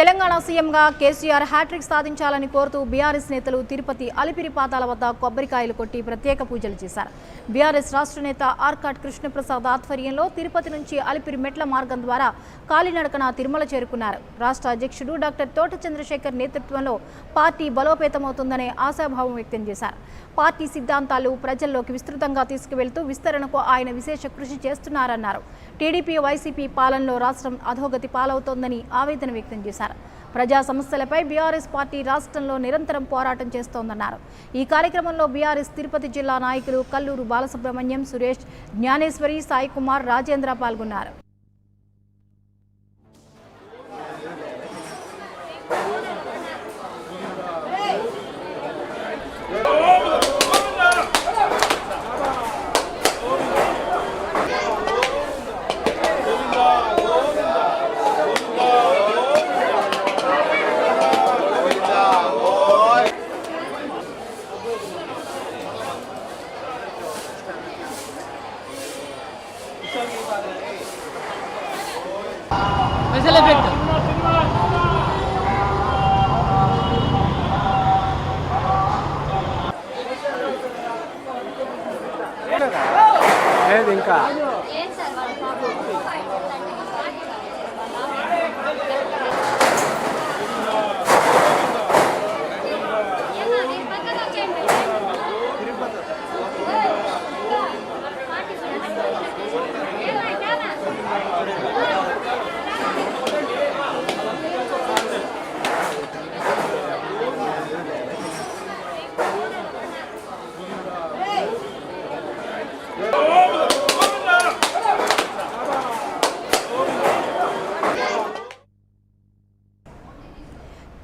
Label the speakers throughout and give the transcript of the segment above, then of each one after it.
Speaker 1: తెలంగాణ సీఎంగా కేసీఆర్ హ్యాట్రిక్ సాధించాలని కోరుతూ బీఆర్ఎస్ నేతలు తిరుపతి అలిపిరి పాదాల వద్ద కొబ్బరికాయలు కొట్టి ప్రత్యేక పూజలు చేశారు. బీఆర్ఎస్ రాష్ట్ర నేత ఆర్కాట్ కృష్ణప్రసాద్ ఆధ్వర్యంలో తిరుపతి నుంచి అలిపిరి మెట్ల మార్గం ద్వారా కాలినడకన తిరుమల చేరుకున్నారు. రాష్ట్ర అధ్యక్షుడు డాక్టర్ తోట చంద్రశేఖర్ నేతృత్వంలో పార్టీ బలోపేతమవుతుందనే ఆశాభావం వ్యక్తం చేశారు. పార్టీ సిద్ధాంతాలు ప్రజల్లోకి విస్తృతంగా తీసుకువెళ్తూ విస్తరణకు ఆయన విశేష కృషి చేస్తున్నారన్నారు. టీడీపీ వైసీపీ పాలనలో రాష్ట్రం అధోగతి పాలవుతోందని ఆవేదన వ్యక్తం చేశారు. ప్రజా సమస్యలపై బీఆర్ఎస్ పార్టీ రాష్ట్రంలో నిరంతరం పోరాటం చేస్తోందన్నారు. ఈ కార్యక్రమంలో బీఆర్ఎస్ తిరుపతి జిల్లా నాయకులు కల్లూరు బాలసుబ్రహ్మణ్యం, సురేష్, జ్ఞానేశ్వరి, సాయి కుమార్, రాజేంద్ర పాల్గొన్నారు.
Speaker 2: లేదు ఇంకా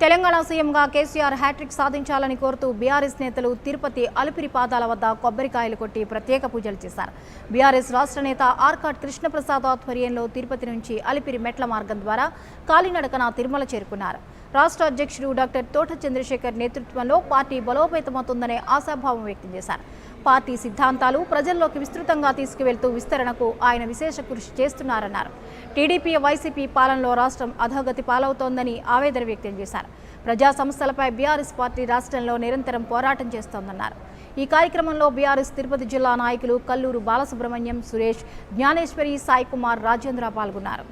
Speaker 1: తెలంగాణ సీఎంగా కేసీఆర్ హ్యాట్రిక్ సాధించాలని కోరుతూ బీఆర్ఎస్ నేతలు తిరుపతి అలిపిరి పాదాల వద్ద కొబ్బరికాయలు కొట్టి ప్రత్యేక పూజలు చేశారు. బీఆర్ఎస్ రాష్ట్ర నేత ఆర్కాట్ కృష్ణప్రసాద్ ఆధ్వర్యంలో తిరుపతి నుంచి అలిపిరి మెట్ల మార్గం ద్వారా కాలినడకన తిరుమల చేరుకున్నారు. రాష్ట్ర అధ్యక్షుడు డాక్టర్ తోట చంద్రశేఖర్ నేతృత్వంలో పార్టీ బలోపేతమవుతుందనే ఆశాభావం వ్యక్తం చేశారు. పార్టీ సిద్ధాంతాలు ప్రజల్లోకి విస్తృతంగా తీసుకువెళ్తూ విస్తరణకు ఆయన విశేష కృషి చేస్తున్నారన్నారు. టీడీపీ వైసీపీ పాలనలో రాష్ట్రం అధోగతి పాలవుతోందని ఆవేదన వ్యక్తం చేశారు. ప్రజా సమస్యలపై బీఆర్ఎస్ పార్టీ రాష్ట్రంలో నిరంతరం పోరాటం చేస్తోందన్నారు. ఈ కార్యక్రమంలో బీఆర్ఎస్ తిరుపతి జిల్లా నాయకులు కల్లూరు బాలసుబ్రహ్మణ్యం, సురేష్, జ్ఞానేశ్వరి, సాయి కుమార్, రాజేంద్ర పాల్గొన్నారు.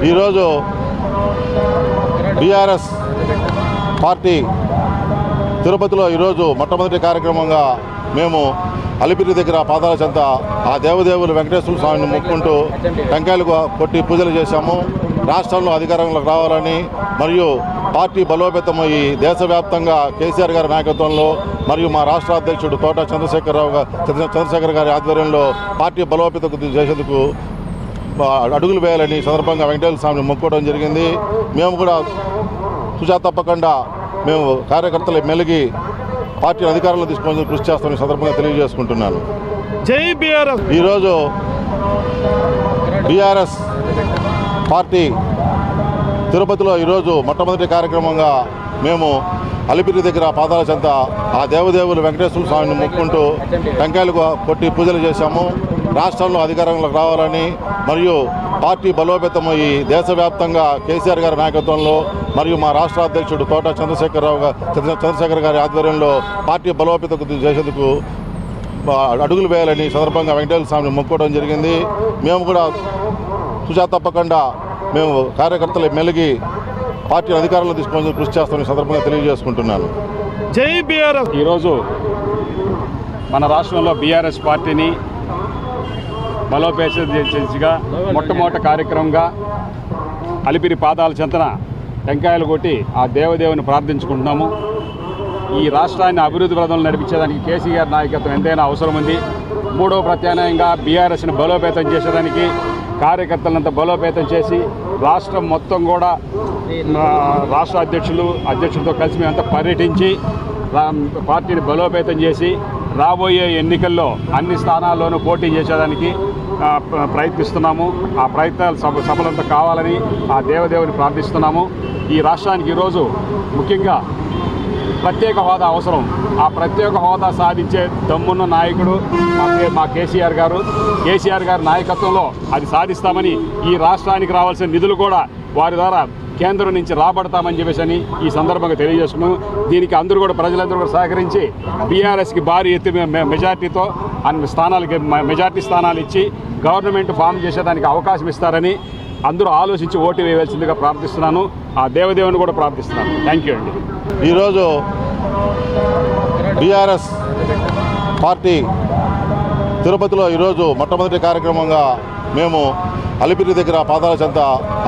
Speaker 3: ఈరోజు బీఆర్ఎస్ పార్టీ తిరుపతిలో ఈరోజు మొట్టమొదటి కార్యక్రమంగా మేము అలిపిరి దగ్గర పాదాల చెంత ఆ దేవదేవులు వెంకటేశ్వర స్వామిని మొక్కుంటూ టెంకాయలు కొట్టి పూజలు చేశాము. రాష్ట్రంలో అధికారంలోకి రావాలని మరియు పార్టీ బలోపేతమయ్యి దేశవ్యాప్తంగా కేసీఆర్ గారి నాయకత్వంలో మరియు మా రాష్ట్ర అధ్యక్షుడు తోట చంద్రశేఖర్ గారి ఆధ్వర్యంలో పార్టీ బలోపేతం చేసేందుకు అడుగులు వేయాలని సందర్భంగా వెంకటేశ్వర స్వామిని మొక్కుకోవడం జరిగింది. మేము కూడా తుజా తప్పకుండా మేము కార్యకర్తలు మెలిగి పార్టీని అధికారంలో తీసుకొని కృషి చేస్తామని సందర్భంగా తెలియజేసుకుంటున్నాను.
Speaker 2: జై బీఆర్ఎస్.
Speaker 3: ఈరోజు బీఆర్ఎస్ పార్టీ తిరుపతిలో ఈరోజు మొట్టమొదటి కార్యక్రమంగా మేము అలిపిరి దగ్గర పాదాల చెంత ఆ దేవదేవులు వెంకటేశ్వర స్వామిని మొక్కుంటూ టెంకాయలు కొట్టి పూజలు చేశాము. రాష్ట్రంలో అధికారంలోకి రావాలని మరియు పార్టీ బలోపేతమయ్యి దేశవ్యాప్తంగా కేసీఆర్ గారి నాయకత్వంలో మరియు మా రాష్ట్ర అధ్యక్షుడు తోట చంద్రశేఖర్ గారి ఆధ్వర్యంలో పార్టీ బలోపేతం చేసేందుకు అడుగులు వేయాలని సందర్భంగా వెంకటేశ్వర స్వామిని మొక్కుకోవడం జరిగింది. మేము కూడా తుజా తప్పకుండా మేము కార్యకర్తలు మెలిగి పార్టీని అధికారంలో తీసుకొని కృషి చేస్తామని సందర్భంగా తెలియజేసుకుంటున్నాను.
Speaker 2: జై బీఆర్ఎస్.
Speaker 4: ఈరోజు మన రాష్ట్రంలో బీఆర్ఎస్ పార్టీని బలోపేతం చేసేగా మొట్టమొదటి కార్యక్రమంగా అలిపిరి పాదాల చెంతన టెంకాయలు కొట్టి ఆ దేవదేవుని ప్రార్థించుకుంటున్నాము. ఈ రాష్ట్రాన్ని అభివృద్ధి పథంలో నడిపించేదానికి కేసీఆర్ నాయకత్వం ఎంతైనా అవసరం ఉంది. మూడో ప్రత్యామ్నాయంగా బీఆర్ఎస్ని బలోపేతం చేసేదానికి కార్యకర్తలంతా బలోపేతం చేసి రాష్ట్రం మొత్తం కూడా రాష్ట్ర అధ్యక్షులతో కలిసి మేమంతా పర్యటించి పార్టీని బలోపేతం చేసి రాబోయే ఎన్నికల్లో అన్ని స్థానాల్లోనూ పోటీ చేసేదానికి ప్రయత్నిస్తున్నాము. ఆ ప్రయత్నాలు సఫలంత కావాలని ఆ దేవదేవుని ప్రార్థిస్తున్నాము. ఈ రాష్ట్రానికి ఈరోజు ముఖ్యంగా ప్రత్యేక హోదా అవసరం. ఆ ప్రత్యేక హోదా సాధించే దమ్మున్న నాయకుడు మా కేసీఆర్ గారి నాయకత్వంలో అది సాధిస్తామని, ఈ రాష్ట్రానికి రావాల్సిన నిధులు కూడా వారి ద్వారా కేంద్రం నుంచి రాబడతామని చెప్పేసి ఈ సందర్భంగా తెలియజేస్తున్నాము. దీనికి అందరూ కూడా ప్రజలందరూ కూడా సహకరించి బీఆర్ఎస్కి భారీ ఎత్తు మెజార్టీతో మెజార్టీ స్థానాలు ఇచ్చి గవర్నమెంట్ ఫామ్ చేసేదానికి అవకాశం ఇస్తారని అందరూ ఆలోచించి ఓటు వేయవలసిందిగా ప్రార్థిస్తున్నాను. ఆ దేవదేవుని కూడా ప్రార్థిస్తున్నాను. థ్యాంక్ యూ అండి.
Speaker 3: ఈరోజు బీఆర్ఎస్ పార్టీ తిరుపతిలో ఈరోజు మొట్టమొదటి కార్యక్రమంగా మేము అలిపిరి దగ్గర పాదాల చెంత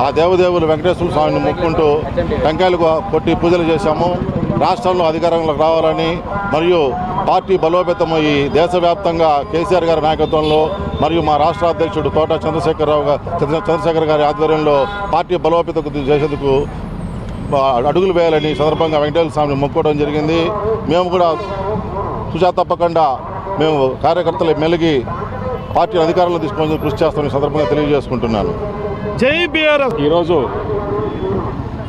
Speaker 3: ఆ దేవదేవులు వెంకటేశ్వర స్వామిని మొక్కుంటూ టెంకాయలు కొట్టి పూజలు చేశాము. రాష్ట్రంలో అధికారంలోకి రావాలని మరియు పార్టీ బలోపేతమయ్యి దేశవ్యాప్తంగా కేసీఆర్ గారి నాయకత్వంలో మరియు మా రాష్ట్ర అధ్యక్షుడు తోట చంద్రశేఖర్ గారి ఆధ్వర్యంలో పార్టీ బలోపేతం చేసేందుకు అడుగులు వేయాలని సందర్భంగా వెంకటేశ్వర స్వామిని మొక్కుకోవడం జరిగింది. మేము కూడా తుజా తప్పకుండా మేము కార్యకర్తలు మెలిగి పార్టీ అధికారంలో తీసుకొని కృషి చేస్తామని సందర్భంగా తెలియజేసుకుంటున్నాను.
Speaker 2: జై బీఆర్ఎస్.
Speaker 4: ఈరోజు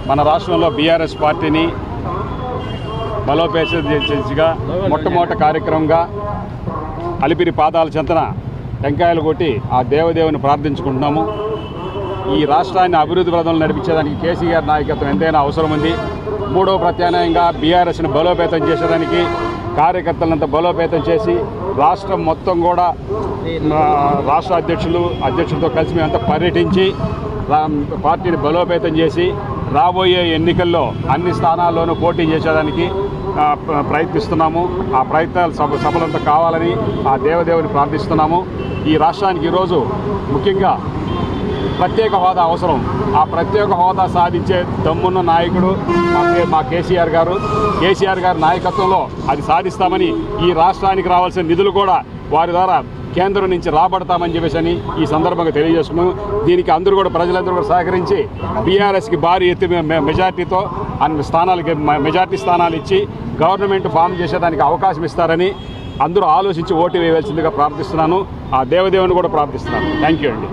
Speaker 4: మన రాష్ట్రంలో బీఆర్ఎస్ పార్టీని బలోపేతం చేసేగా మొట్టమొదటి కార్యక్రమంగా అలిపిరి పాదాల చెంతన టెంకాయలు కొట్టి ఆ దేవదేవుని ప్రార్థించుకుంటున్నాము. ఈ రాష్ట్రాన్ని అభివృద్ధి పథంలో నడిపించేదానికి కేసీఆర్ నాయకత్వం ఎంతైనా అవసరం ఉంది. మూడో ప్రత్యామ్నాయంగా బీఆర్ఎస్ని బలోపేతం చేసేదానికి కార్యకర్తలంతా బలోపేతం చేసి రాష్ట్రం మొత్తం కూడా రాష్ట్ర అధ్యక్షులతో కలిసి మేమంతా పర్యటించి పార్టీని బలోపేతం చేసి రాబోయే ఎన్నికల్లో అన్ని స్థానాల్లోనూ పోటీ చేసేదానికి ప్రయత్నిస్తున్నాము. ఆ ప్రయత్నాలు సఫలంత కావాలని ఆ దేవదేవుని ప్రార్థిస్తున్నాము. ఈ రాష్ట్రానికి ఈరోజు ముఖ్యంగా ప్రత్యేక హోదా అవసరం. ఆ ప్రత్యేక హోదా సాధించే దమ్మున్న నాయకుడు మా కేసీఆర్ గారి నాయకత్వంలో అది సాధిస్తామని, ఈ రాష్ట్రానికి రావాల్సిన నిధులు కూడా వారి ద్వారా కేంద్రం నుంచి రాబడతామని చెప్పేసి ఈ సందర్భంగా తెలియజేస్తున్నాము. దీనికి అందరూ కూడా ప్రజలందరూ కూడా సహకరించి బీఆర్ఎస్కి భారీ ఎత్తు మెజార్టీతో మెజార్టీ స్థానాలు ఇచ్చి గవర్నమెంట్ ఫామ్ చేసేదానికి అవకాశం ఇస్తారని అందరూ ఆలోచించి ఓటు వేయవలసిందిగా ప్రార్థిస్తున్నాను. ఆ దేవదేవుని కూడా ప్రార్థిస్తున్నాను. థ్యాంక్ యూ అండి.